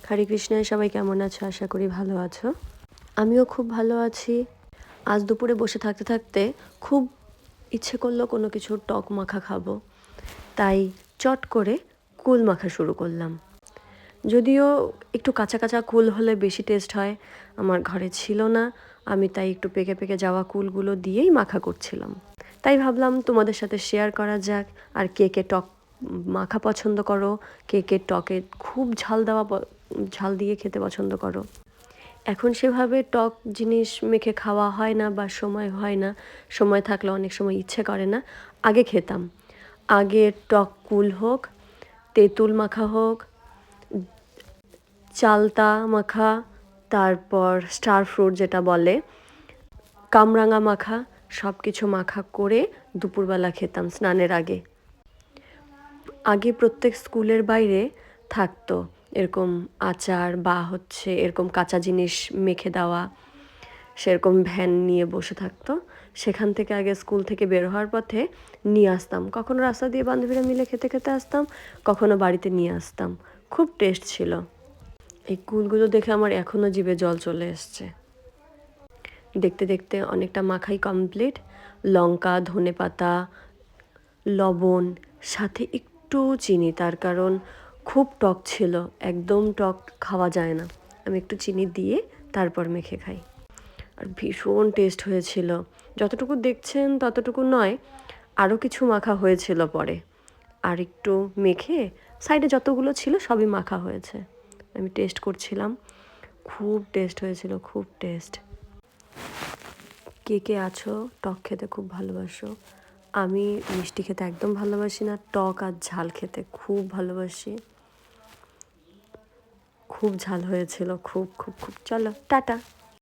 হরে কৃষ্ণায় সবাই কেমন আছো? আশা করি ভালো আছো। আমিও খুব ভালো আছি। আজ দুপুরে বসে থাকতে থাকতে খুব ইচ্ছে করলো কোনো কিছু টক মাখা খাবো, তাই চট করে কুল মাখা শুরু করলাম। যদিও একটু কাঁচা কাঁচা কুল হলে বেশি টেস্ট হয়, আমার ঘরে ছিল না, আমি তাই একটু পেকে পেকে যাওয়া কুলগুলো দিয়েই মাখা করছিলাম। তাই ভাবলাম তোমাদের সাথে শেয়ার করা যাক। আর কে কে টক মাখা পছন্দ করো, কে কে টকে খুব ঝাল দিয়ে খেতে পছন্দ করো। এখন সেভাবে টক জিনিস মেখে খাওয়া হয় না বা সময় হয় না, সময় থাকলে অনেক সময় ইচ্ছে করে না। আগে খেতাম, আগে টক কুল হোক, তেঁতুল মাখা হোক, চালতা মাখা, তারপর স্টার ফ্রুট যেটা বলে, কামরাঙা মাখা, সব কিছু মাখা করে দুপুরবেলা খেতাম স্নানের আগে। আগে প্রত্যেক স্কুলের বাইরে থাকতো এরকম আচার বা এরকম কাঁচা জিনিস মেখে দেওয়া, সেরকম ভ্যান নিয়ে বসে থাকতো। সেখান থেকে আগে স্কুল থেকে বের হওয়ার পথে নিয়ে আসতাম, কখনো রাস্তা দিয়ে বান্ধবীরা মিলে খেতে খেতে আসতাম, কখনো বাড়িতে নিয়ে আসতাম। খুব টেস্ট ছিল। এই কুলগুলো দেখে আমার এখনও জিভে জল চলে এসছে। দেখতে দেখতে অনেকটা মাখাই কমপ্লিট। লঙ্কা, ধনেপাতা, লবণ, সাথে একটু চিনি, তার কারণ খুব টক ছিল, একদম টক খাওয়া যায় না। আমি একটু চিনি দিয়ে তারপর মেখে খাই, আর ভীষণ টেস্ট হয়েছিল। যতটুকু দেখছেন ততটুকু নয়, আরও কিছু মাখা হয়েছিল পরে, আর একটু মেখে সাইডে যতগুলো ছিল সবই মাখা হয়েছে। আমি টেস্ট করছিলাম, খুব টেস্ট হয়েছিল, খুব টেস্ট। কে কে আছো টক খেতে খুব ভালোবাসো? আমি মিষ্টি খেতে একদম ভালোবাসি না, টক আর ঝাল খেতে খুব ভালোবাসি। খুব ঝাল হয়েছিল, খুব খুব খুব। চলো টাটা।